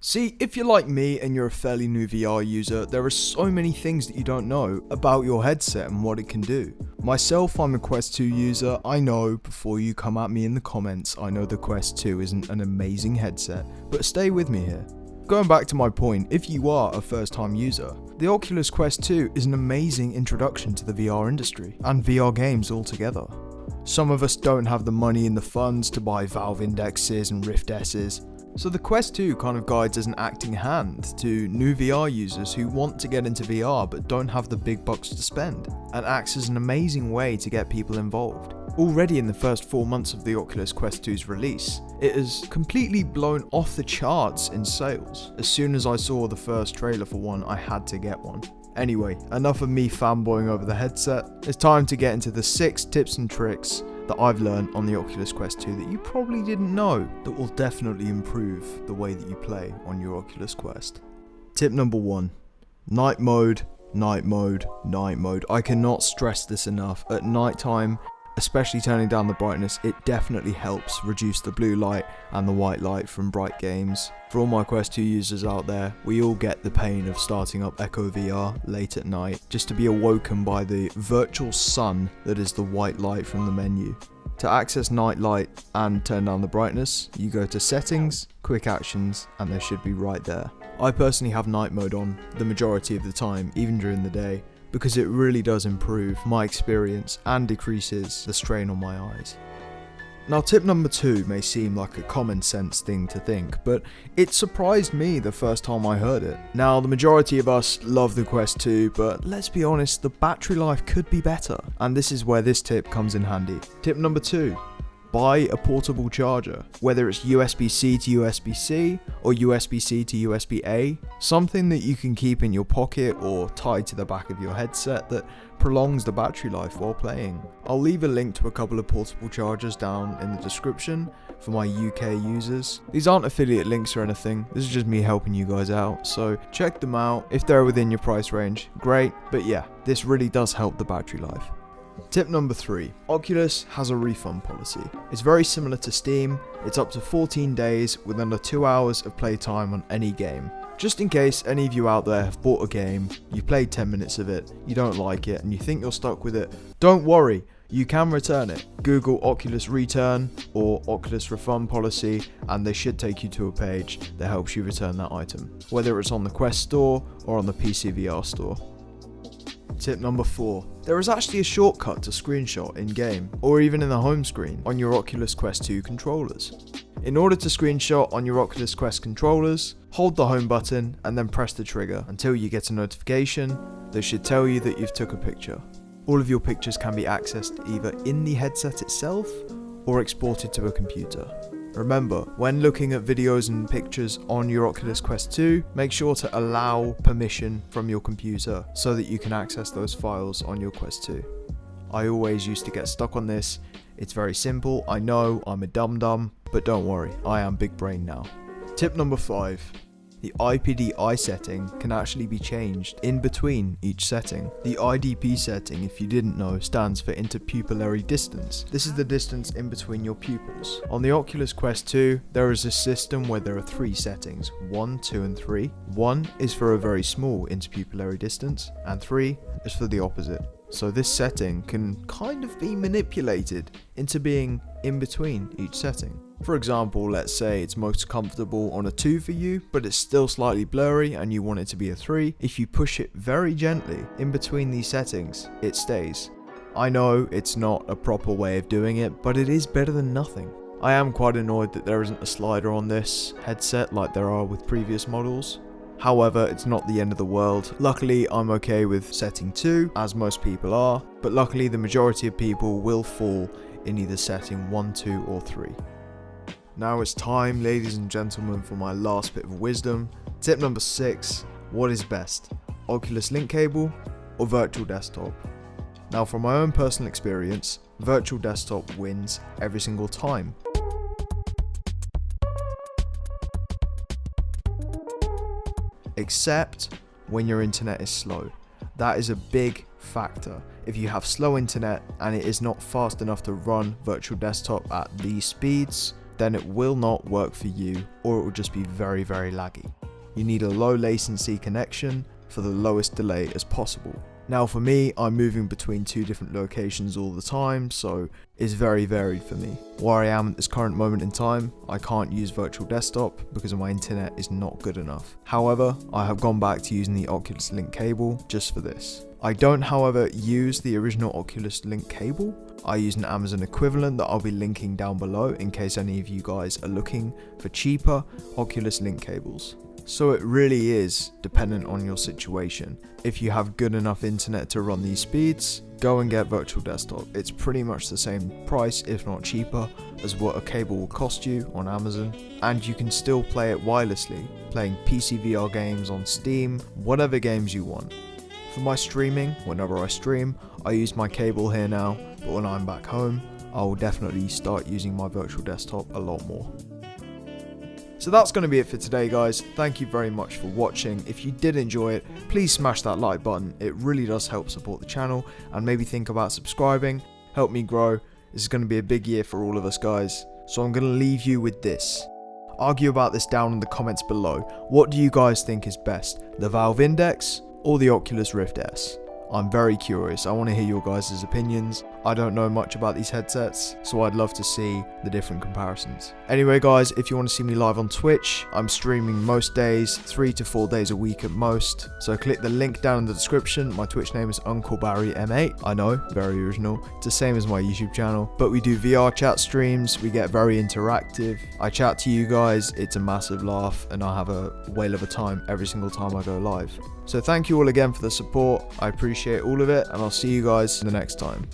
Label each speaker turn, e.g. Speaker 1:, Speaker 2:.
Speaker 1: See, if you're like me and you're a fairly new VR user, there are so many things that you don't know about your headset and what it can do. Myself, I'm a Quest 2 user. I know, before you come at me in the comments, I know the Quest 2 isn't an amazing headset, but stay with me here. Going back to my point, if you are a first time user, the Oculus Quest 2 is an amazing introduction to the VR industry and VR games altogether. Some of us don't have the money and the funds to buy Valve Indexes and Rift S's, so the Quest 2 kind of guides as an acting hand to new VR users who want to get into VR but don't have the big bucks to spend, and acts as an amazing way to get people involved. Already in the first 4 months of the Oculus Quest 2's release, it has completely blown off the charts in sales. As soon as I saw the first trailer for one, I had to get one. Anyway, enough of me fanboying over the headset. It's time to get into the 6 tips and tricks that I've learned on the Oculus Quest 2 that you probably didn't know that will definitely improve the way that you play on your Oculus Quest. Tip number 1. Night mode, night mode, night mode. I cannot stress this enough. At night time, especially turning down the brightness, it definitely helps reduce the blue light and the white light from bright games. For all my Quest 2 users out there, we all get the pain of starting up Echo VR late at night just to be awoken by the virtual sun that is the white light from the menu. To access night light and turn down the brightness, you go to settings, quick actions, and they should be right there. I personally have night mode on the majority of the time, even during the day, because it really does improve my experience and decreases the strain on my eyes. Now, tip number 2 may seem like a common sense thing to think, but it surprised me the first time I heard it. Now, the majority of us love the Quest 2, but let's be honest, the battery life could be better, and this is where this tip comes in handy. Tip number 2. Buy a portable charger, whether it's USB-C to USB-C or USB-C to USB-A, something that you can keep in your pocket or tied to the back of your headset that prolongs the battery life while playing. I'll leave a link to a couple of portable chargers down in the description for my UK users. These aren't affiliate links or anything, this is just me helping you guys out, so check them out. If they're within your price range, great, but yeah, this really does help the battery life. Tip number 3. Oculus has a refund policy. It's very similar to Steam. It's up to 14 days with under 2 hours of playtime on any game. Just in case any of you out there have bought a game, you played 10 minutes of it, you don't like it, and you think you're stuck with it, don't worry, you can return it. Google Oculus Return or Oculus Refund Policy and they should take you to a page that helps you return that item, whether it's on the Quest store or on the PC VR store. Tip number 4. There is actually a shortcut to screenshot in-game, or even in the home screen, on your Oculus Quest 2 controllers. In order to screenshot on your Oculus Quest controllers, hold the home button and then press the trigger until you get a notification that should tell you that you've took a picture. All of your pictures can be accessed either in the headset itself or exported to a computer. Remember, when looking at videos and pictures on your Oculus Quest 2, make sure to allow permission from your computer so that you can access those files on your Quest 2. I always used to get stuck on this. It's very simple, I know, I'm a dum-dum, but don't worry, I am big brain now. Tip number 5. The IPD eye setting can actually be changed in between each setting. The IDP setting, if you didn't know, stands for interpupillary distance. This is the distance in between your pupils. On the Oculus Quest 2, there is a system where there are 3 settings, 1, 2 and 3. 1 is for a very small interpupillary distance, and 3 is for the opposite. So this setting can kind of be manipulated into being in between each setting. For example, let's say it's most comfortable on a 2 for you, but it's still slightly blurry and you want it to be a 3. If you push it very gently in between these settings, it stays. I know it's not a proper way of doing it, but it is better than nothing. I am quite annoyed that there isn't a slider on this headset like there are with previous models. However, it's not the end of the world. Luckily, I'm okay with setting 2, as most people are, but luckily the majority of people will fall in either setting 1, 2 or 3. Now it's time, ladies and gentlemen, for my last bit of wisdom. Tip number 6. What is best? Oculus Link cable or virtual desktop? Now, from my own personal experience, virtual desktop wins every single time. Except when your internet is slow. That is a big factor. If you have slow internet and it is not fast enough to run virtual desktop at these speeds, then it will not work for you, or it will just be very, very laggy. You need a low latency connection for the lowest delay as possible. Now for me, I'm moving between 2 different locations all the time, so it's very varied for me. Where I am at this current moment in time, I can't use virtual desktop because my internet is not good enough. However, I have gone back to using the Oculus Link cable just for this. I don't, however, use the original Oculus Link cable. I use an Amazon equivalent that I'll be linking down below in case any of you guys are looking for cheaper Oculus Link cables. So it really is dependent on your situation. If you have good enough internet to run these speeds, go and get virtual desktop. It's pretty much the same price, if not cheaper, as what a cable will cost you on Amazon. And you can still play it wirelessly, playing PC VR games on Steam, whatever games you want. For my streaming, whenever I stream, I use my cable here now, but when I'm back home, I will definitely start using my virtual desktop a lot more. So that's going to be it for today, guys. Thank you very much for watching. If you did enjoy it, please smash that like button. It really does help support the channel, and maybe think about subscribing. Help me grow. This is going to be a big year for all of us, guys. So I'm going to leave you with this. Argue about this down in the comments below. What do you guys think is best, the Valve Index or the Oculus Rift S? I'm very curious. I want to hear your guys' opinions. I don't know much about these headsets, so I'd love to see the different comparisons. Anyway guys, if you want to see me live on Twitch, I'm streaming most days, 3 to 4 days a week at most. So click the link down in the description. My Twitch name is Uncle Barry M8. I know, very original. It's the same as my YouTube channel. But we do VR chat streams, we get very interactive. I chat to you guys, it's a massive laugh, and I have a whale of a time every single time I go live. So thank you all again for the support. I appreciate all of it, and I'll see you guys the next time.